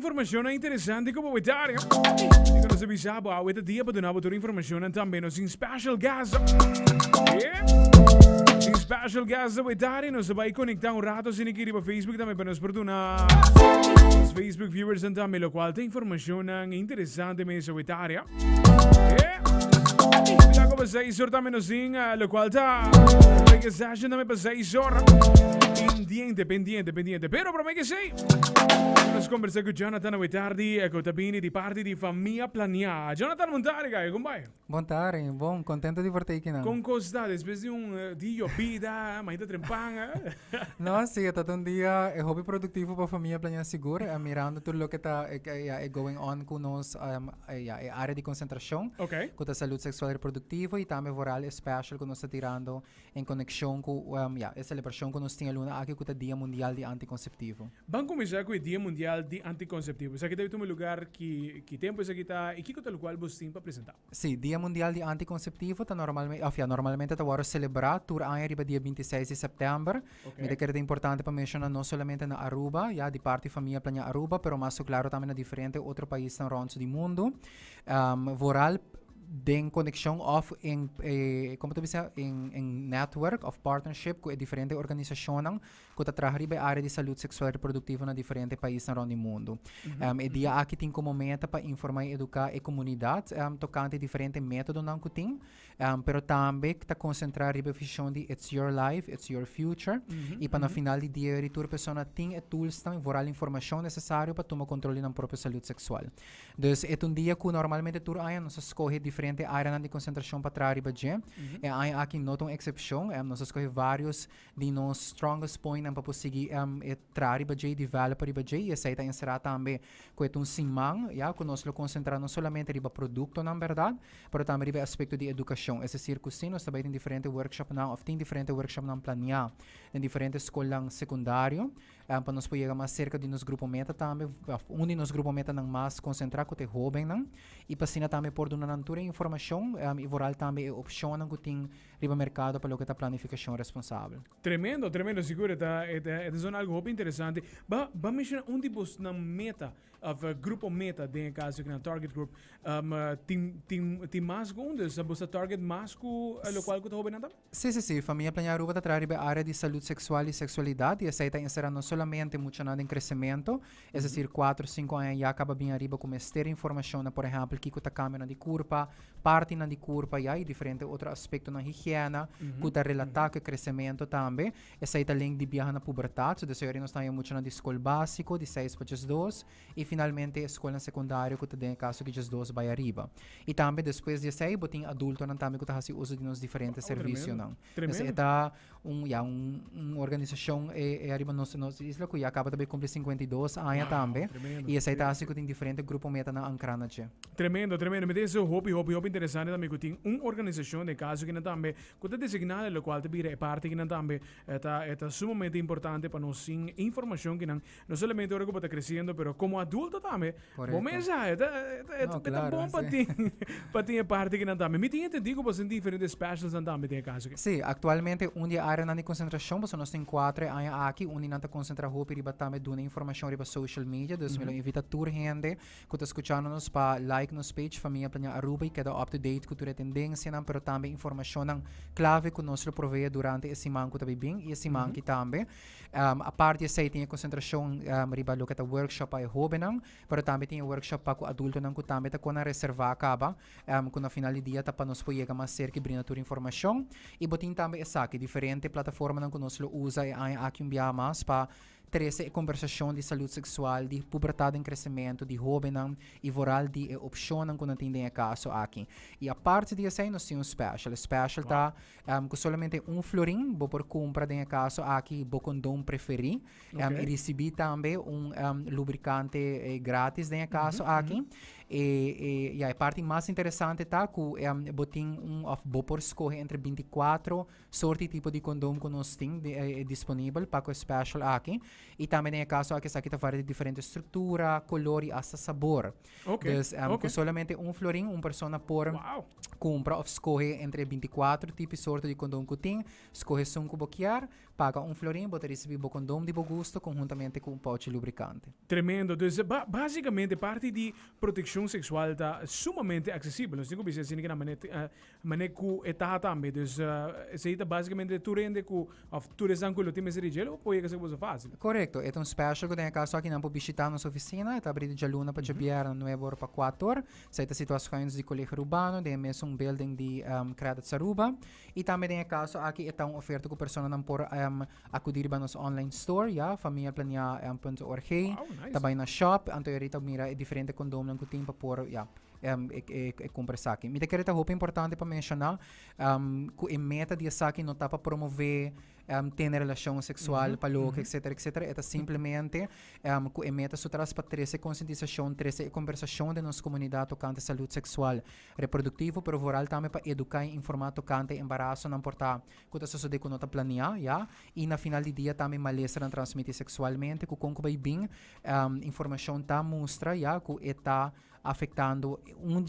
informação interessante como o Itália. E quando se bisabo, a Ita dia para dar informação também nos em special gas. Em special gas do Itália, nós vai conectar rato sin aqui para Facebook também para nos perdonar. Os Facebook viewers também, o qual tem informação interessante mesmo o Itália. Bila ko ba sa isor também nos em lo qual tá. Porque sa gente também para sa isor. Independiente. Pero para mim que sei. Nós conversamos com Jonathan a tarde e com Tabini di parte di Famiglia Plania. Jonathan Montari, kai, come vai? Buon tardi, buon, contento di portare qui. Con cosa? Después de dia vida, mais da trempanga. No, sì, è stato un dia hobby produttivo per Famiglia Plania Segura, mirando tutto lo che sta going on con nos area di concentrazione, Ok. con la salute sessuale e riproduttiva e também vorale special con nos sta tirando in connessione con e celebrazione con nos tinha luna anche con il Dia Mondiale di Anticonceptivo. Vamos começar com o Dia Mundial de Anticonceptivo. Isso aqui deve ter um lugar que tempo isso aqui tá e que tal qual você tem para apresentar. Sì, Dia Mondiale di Anticonceptivo normalmente sta celebrato tur anni riba dia 26 di settembre. Mi che è importante per mencionare non solamente na Aruba, di parte Famiglia Plania Aruba, però ma claro também na differente altri paesi nel resto del mondo. Voral den connexion of como tu bisa in network of partnership com diferente organizações que trabalham na área de saúde sexual e reprodutiva na diferente países ao mundo. E dia aqui tem como meta para informar e educar a comunidade tocante diferentes métodos não que tem, pero também está concentrar a visão de it's your life, it's your future e para no final do dia a pessoa tem tools também voral informação necessária para tomar controle na própria saúde sexual. Então é dia que normalmente tu nós escolhe diferente áreas de concentração para trabalhar bem. E aqui não tem exceção, nós escolhe vários de nos strongest points para conseguir trabalhar bem, developer bem, e essa está inserida também com simang, que nós concentrar não somente no produto na verdade, mas também no aspecto de educação. Esse circuito nós também tem diferentes workshops tem diferentes workshops na planear em diferentes escolas secundárias, para nós poder mais cerca de nos grupo meta também, de nos grupo meta não mais concentrar com os jovens não, e para assim também por uma natura informação e voral também opção que tem no mercado para o que é a planificação responsável. Tremendo, seguro, é algo bem interessante. Vamos mencionar tipo na meta, grupo meta, de caso que na target group, tem mais onde, você target mais com o qual que está roubando? Sim, Famiglia Plania Aruba está trabalhando na área de saúde sexual e sexualidade, e essa está inserida não somente muito nada em crescimento, é decir, 4, 5 anos já acaba bem arriba com ter informação, por exemplo, que está câmera de curva, parte de curva, e diferente outro aspecto na higiene, que está relatado com o crescimento também, essa está além de viajar na puberdade, so dessa nós estamos muito na escola básico, de 6 para 12, e finalmente a escola secundária, que está em caso que 12 vai arriba. E também depois de 6, tem adulto também que está fazendo uso de nos diferentes serviços. Essa está uma organização arriba nossa isla, que acaba de cumprir 52 anos também, e essa está assim que tem diferentes grupos meta na Ancranache. Tremendo, mas esse hobby interessante também que tem uma organização de caso que também que está designada, no qual é parte que também é sumamente importante para nós sim informação que não somente agora que está crescendo, mas como adulto também. Bom, mas é bom para ter parte que não também. Me tinha entendido que você tem diferentes specials também tem caso. Sim, atualmente onde a área de concentração, nós temos 4 anos aqui, onde não está concentrado para também dar informação para social media, então eu invito a toda gente que está escutando nos para like nos page Famiglia Plania Aruba e queda up to date com toda a tendência, mas também informação clave que nós provee durante esse manhã que está bem e esse manhã que também. A parte dessa tem a concentração riba lo que é workshop para jovem, mas também tem workshop para adulto que também está com a reserva acaba, que na final do dia está para nós poder mais cerca e brincar toda informação. E botin também essa que diferente plataforma que nós usa e aqui mais para ter conversação de saúde sexual, de puberdade em crescimento, de jovem e voral de opção que não tem caso aqui. E a parte disso aí nós temos special. Special está com somente florim, por compra de caso aqui, bo condom preferi, e recebi também lubricante grátis de caso aqui. E a parte mais interessante está que botin por escolher entre 24 sorte tipo de condom que nós temos disponível para o special aqui. E também tem caso aqui sa kita fare de diferente estrutura, colori, hasta sabor. Ok. Dus Ok. com solamente um florim, uma persona por Wow. compra of escorre entre 24 tipos sorte de condom que tem, escorre 5 boquear, paga um florim, bota receber o condom de bom gosto conjuntamente com um pouch lubricante. Tremendo. Dus basicamente parte di protezione sessuale está sumamente acessibile. Non dico che sia che mané ku età tambe. Dus se ita basicamente tu rende ku of tu resan quello ti mese rigelo, poi che se cosa facile. Correto, é um special que tem caso aqui na publicidade nossa oficina, está abrindo de luna para jabiar 9 horas para 4 horas, sai situações de colégio urbano, tem mesmo um building de credit sa Aruba, e também tem caso aqui é uma oferta que pessoa não por acudir para nosso online store, ja, familiaplanea.org, Wow, nice. também na shop, então eu mira é diferente condom que tem para por, ja, compra saki. Me queria roupa importante para mencionar que a meta de saki não está para promover ter relação sexual, para louco, etc, etc. É simplesmente que a meta só traz para trazer conscientização, trazer conversação de nossa comunidade tocante saúde sexual, reprodutiva, pero oral também para educar e informar tocante embaraço, não importa que está sucedendo com nota planear, ja? E na final do dia também malestar não transmitir sexualmente, que com que bem informação tá mostra, ja, que está afetando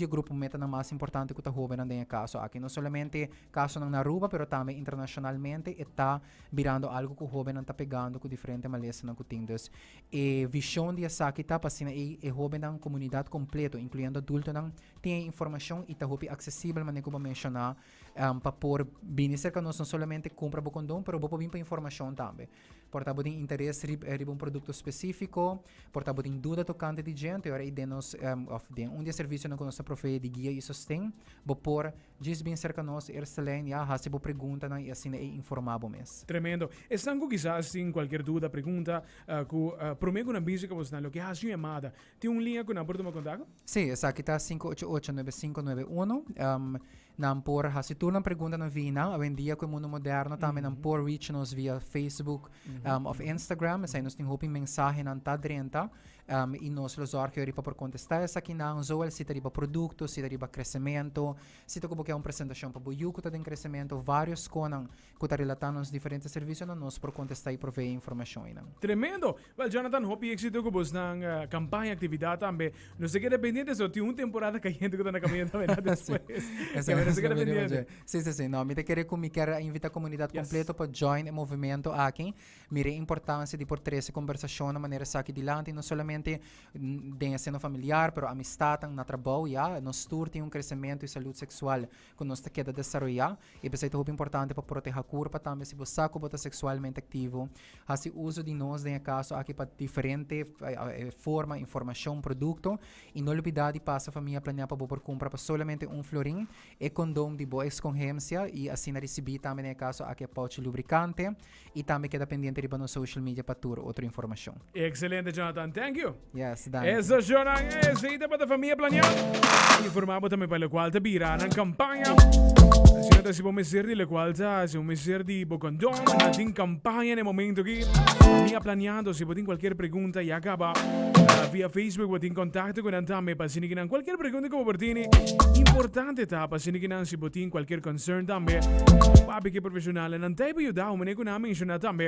grupo meta na mais importante que está jovem em caso aqui não somente caso na Aruba, pero também internacionalmente está virando algo que o jovem está pegando com diferente maleza na kutindos e visão de essa aqui está passando e jovem na comunidade completo, incluindo adulto não tem informação e está acessível, mas como mencionar para por bem cerca não somente compra o condom, pero vou vir para informação também. Portanto, tem interesse em um produto específico, portanto, tem dúvida tocante de gente, ora idenos dia serviço não conosco profe de guia e sostém, vou por diz bem cerca nós, excelente, já, se vou pergunta e assim é informado mesmo. Tremendo. Estão quizás sin qualquer dúvida, pergunta, prometo una música você lo que has chamada. Tem linha que não pode me contar? Sim, essa aqui está 588-9591. Não por, se tu não pergunta na vina, hoje em dia com o mundo moderno, também não por reach nos via Facebook ou Instagram, se nós temos uma mensagem não está dentro, e nós los usuários para contestar essa aqui não, ou se tem produto, se tem crescimento, se tem uma apresentação para o que tem crescimento, vários coisas que estão relatando os diferentes serviços, nós por contestar e prover informação. Tremendo. Well, Jonathan, hope êxito com você na campanha, atividade também. Não sei que dependente, só tem uma temporada caindo que está na caminhão também depois. Sim. Não, me querer invitar a comunidade completa para join o movimento aqui. Mire a importância de por trazer conversação de maneira aqui dilante, não somente de sendo familiar, pero amistad na trabalho, ja, nós tour tem crescimento e saúde sexual que nós queda desenvolver. E pensei que é importante para proteger a corpo também, se você saco bota sexualmente ativo, assim uso de nós em caso aqui para diferente forma, informação, produto, e não olvidar de passar a família planear para por comprar para solamente um florim e condom de boa escorrência e assim receber também em caso aqui é pouch lubricante e também queda pendente de no social media para ter outra informação. Excelente, Jonathan. Thank you. Yes, done. Essa jornada é feita para a família planear. Informavo também para a qual te virá na campanha. Se si può messer di qualità, se un messer di bocondom, in campagna nel momento che mi ha planeato, se può in qualche pregunta e acaba via Facebook, può in contatto con Antame, passini che non qualche pregunta come portini, importante ta, passini che non si può in qualche concern tambe, papi che professionale, non te può aiutare, ma ne con amici, tambe,